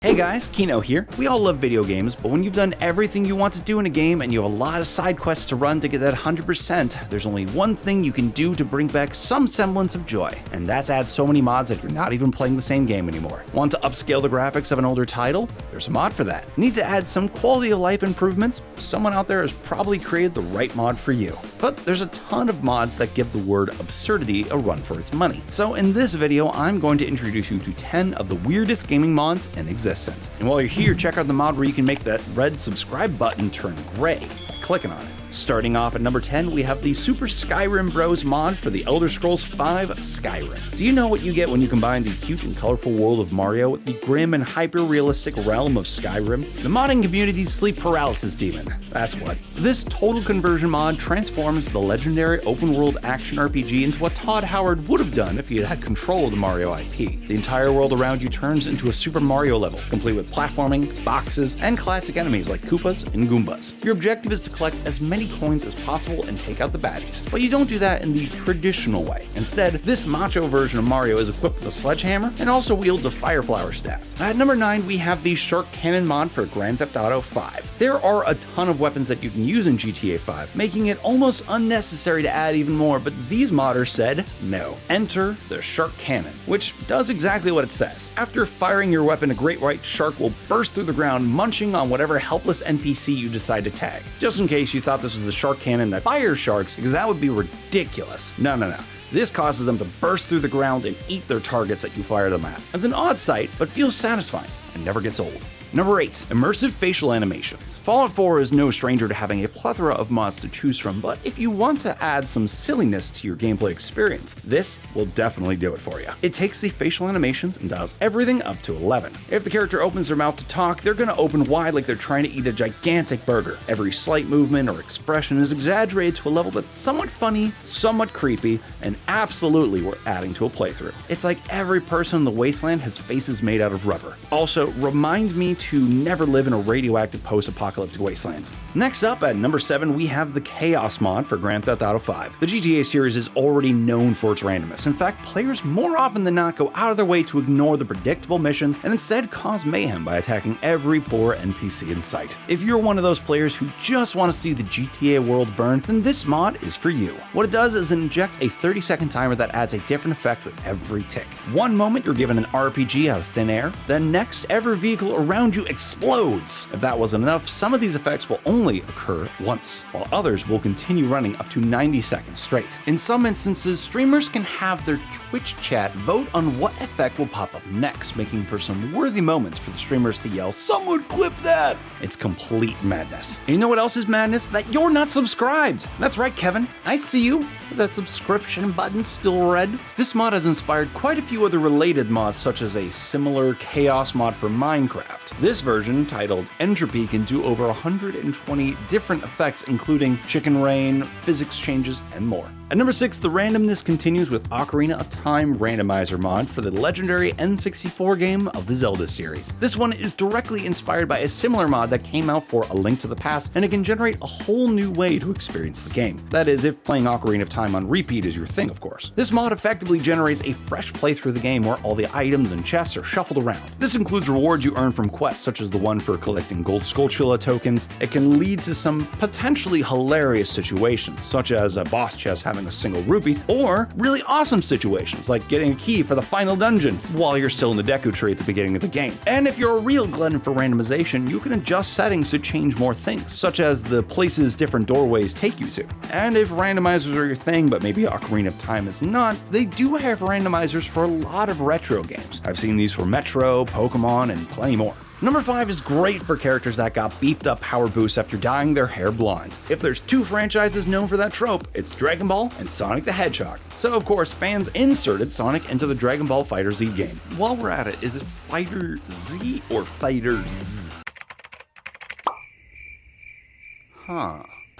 Hey guys, Kino here. We all love video games, but when you've done everything you want to do in a game and you have a lot of side quests to run to get that 100%, there's only one thing you can do to bring back some semblance of joy, and that's add so many mods that you're not even playing the same game anymore. Want to upscale the graphics of an older title? There's a mod for that. Need to add some quality of life improvements? Someone out there has probably created the right mod for you. But there's a ton of mods that give the word absurdity a run for its money. So in this video, I'm going to introduce you to 10 of the weirdest gaming mods in existence. And while you're here, check out the mod where you can make that red subscribe button turn gray by clicking on it. Starting off at number 10, we have the Super Skyrim Bros mod for the Elder Scrolls V Skyrim. Do you know what you get when you combine the cute and colorful world of Mario with the grim and hyper-realistic realm of Skyrim? The modding community's sleep paralysis demon. That's what. This total conversion mod transforms the legendary open-world action RPG into what Todd Howard would have done if he had had control of the Mario IP. The entire world around you turns into a Super Mario level, complete with platforming, boxes, and classic enemies like Koopas and Goombas. Your objective is to collect as many coins as possible and take out the baddies. But you don't do that in the traditional way. Instead, this macho version of Mario is equipped with a sledgehammer and also wields a fire flower staff. At number 9, we have the Shark Cannon mod for Grand Theft Auto 5. There are a ton of weapons that you can use in GTA 5, making it almost unnecessary to add even more, but these modders said no. Enter the Shark Cannon, which does exactly what it says. After firing your weapon, a great white shark will burst through the ground, munching on whatever helpless NPC you decide to tag. Just in case you thought this was the shark cannon that fires sharks, because that would be ridiculous. No. This causes them to burst through the ground and eat their targets that you fire them at. It's an odd sight, but feels satisfying and never gets old. Number 8, immersive facial animations. Fallout 4 is no stranger to having a plethora of mods to choose from, but if you want to add some silliness to your gameplay experience, this will definitely do it for you. It takes the facial animations and dials everything up to 11. If the character opens their mouth to talk, they're gonna open wide like they're trying to eat a gigantic burger. Every slight movement or expression is exaggerated to a level that's somewhat funny, somewhat creepy, and absolutely worth adding to a playthrough. It's like every person in the wasteland has faces made out of rubber. Also, remind me to never live in a radioactive post-apocalyptic wasteland. Next up at number 7, we have the Chaos mod for Grand Theft Auto 5. The GTA series is already known for its randomness. In fact, players more often than not go out of their way to ignore the predictable missions and instead cause mayhem by attacking every poor NPC in sight. If you're one of those players who just want to see the GTA world burn, then this mod is for you. What it does is inject a 30-second timer that adds a different effect with every tick. One moment you're given an RPG out of thin air, then next every vehicle around you explodes. If that wasn't enough, some of these effects will only occur once, while others will continue running up to 90 seconds straight. In some instances, streamers can have their Twitch chat vote on what effect will pop up next, making for some worthy moments for the streamers to yell, "Someone clip that!" It's complete madness. And you know what else is madness? That you're not subscribed! That's right, Kevin. I see you. That subscription button still red. This mod has inspired quite a few other related mods, such as a similar chaos mod for Minecraft. This version, titled Entropy, can do over 120 different effects, including chicken rain, physics changes, and more. At number 6, the randomness continues with Ocarina of Time Randomizer mod for the legendary N64 game of the Zelda series. This one is directly inspired by a similar mod that came out for A Link to the Past, and it can generate a whole new way to experience the game. That is, if playing Ocarina of Time on repeat is your thing, of course. This mod effectively generates a fresh playthrough of the game where all the items and chests are shuffled around. This includes rewards you earn from quests, such as the one for collecting gold Skulltula tokens. It can lead to some potentially hilarious situations, such as a boss chest having a single rupee, or really awesome situations like getting a key for the final dungeon while you're still in the Deku Tree at the beginning of the game. And if you're a real glutton for randomization, you can adjust settings to change more things, such as the places different doorways take you to. And if randomizers are your thing, but maybe Ocarina of Time is not, they do have randomizers for a lot of retro games. I've seen these for Metro, Pokemon, and plenty more. Number 5 is great for characters that got beefed up power boosts after dyeing their hair blonde. If there's 2 franchises known for that trope, it's Dragon Ball and Sonic the Hedgehog. So of course, fans inserted Sonic into the Dragon Ball FighterZ game. While we're at it, is it FighterZ or FighterZ?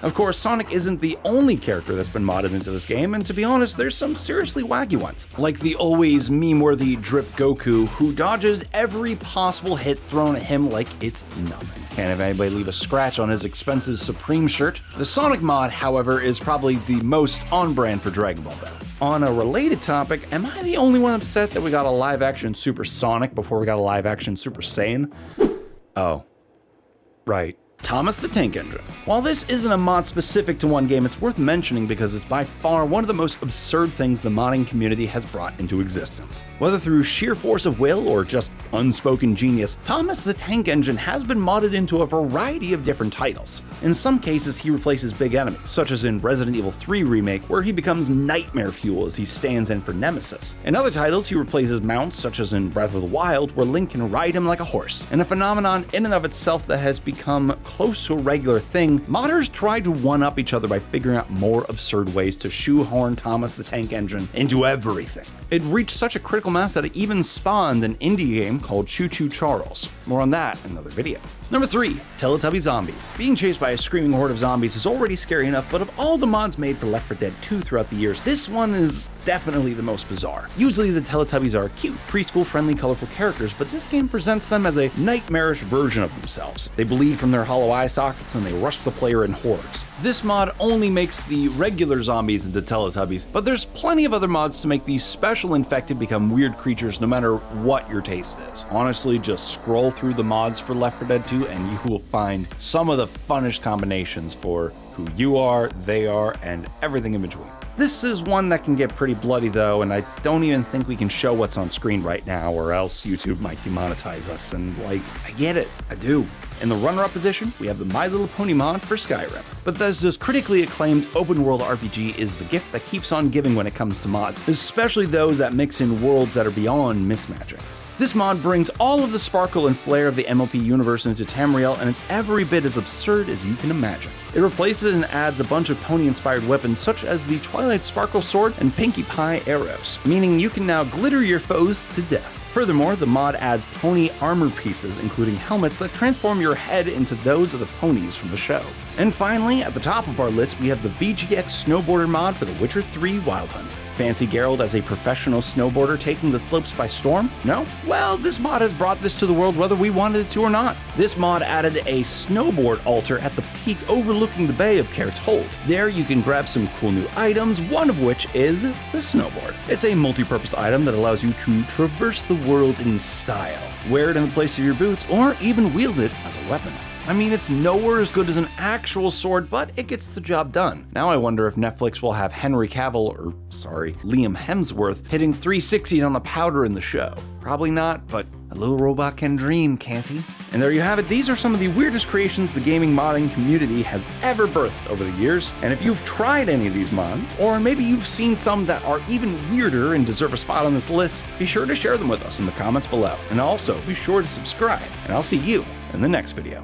Of course, Sonic isn't the only character that's been modded into this game, and to be honest, there's some seriously wacky ones. Like the always meme-worthy Drip Goku, who dodges every possible hit thrown at him like it's nothing. Can't have anybody leave a scratch on his expensive Supreme shirt. The Sonic mod, however, is probably the most on-brand for Dragon Ball though. On a related topic, am I the only one upset that we got a live-action Super Sonic before we got a live-action Super Saiyan? Oh, right. Thomas the Tank Engine. While this isn't a mod specific to one game, it's worth mentioning because it's by far one of the most absurd things the modding community has brought into existence. Whether through sheer force of will or just unspoken genius, Thomas the Tank Engine has been modded into a variety of different titles. In some cases, he replaces big enemies, such as in Resident Evil 3 Remake, where he becomes nightmare fuel as he stands in for Nemesis. In other titles, he replaces mounts, such as in Breath of the Wild, where Link can ride him like a horse. And a phenomenon in and of itself that has become close to a regular thing, modders tried to one-up each other by figuring out more absurd ways to shoehorn Thomas the Tank Engine into everything. It reached such a critical mass that it even spawned an indie game called Choo Choo Charles. More on that in another video. Number 3, Teletubby Zombies. Being chased by a screaming horde of zombies is already scary enough, but of all the mods made for Left 4 Dead 2 throughout the years, this one is definitely the most bizarre. Usually the Teletubbies are cute, preschool-friendly, colorful characters, but this game presents them as a nightmarish version of themselves. They bleed from their hollow eye sockets and they rush the player in hordes. This mod only makes the regular zombies into Teletubbies, but there's plenty of other mods to make these special infected become weird creatures no matter what your taste is. Honestly, just scroll through the mods for Left 4 Dead 2 and you will find some of the funnest combinations for who you are, they are, and everything in between. This is one that can get pretty bloody though, and I don't even think we can show what's on screen right now or else YouTube might demonetize us, and like, I get it, I do. In the runner-up position, we have the My Little Pony mod for Skyrim. Bethesda's critically acclaimed open-world RPG is the gift that keeps on giving when it comes to mods, especially those that mix in worlds that are beyond mismatching. This mod brings all of the sparkle and flair of the MLP universe into Tamriel, and it's every bit as absurd as you can imagine. It replaces and adds a bunch of pony-inspired weapons such as the Twilight Sparkle Sword and Pinkie Pie arrows, meaning you can now glitter your foes to death. Furthermore, the mod adds pony armor pieces, including helmets that transform your head into those of the ponies from the show. And finally, at the top of our list, we have the VGX Snowboarder mod for The Witcher 3 Wild Hunt. Fancy Geralt as a professional snowboarder taking the slopes by storm? No? Well, this mod has brought this to the world whether we wanted it to or not. This mod added a snowboard altar at the peak overlooking the bay of Kaert's Hold. There you can grab some cool new items, one of which is the snowboard. It's a multi-purpose item that allows you to traverse the world in style. Wear it in the place of your boots, or even wield it as a weapon. I mean, it's nowhere as good as an actual sword, but it gets the job done. Now I wonder if Netflix will have Liam Hemsworth hitting 360s on the powder in the show. Probably not, but a little robot can dream, can't he? And there you have it. These are some of the weirdest creations the gaming modding community has ever birthed over the years. And if you've tried any of these mods, or maybe you've seen some that are even weirder and deserve a spot on this list, be sure to share them with us in the comments below. And also, be sure to subscribe, and I'll see you in the next video.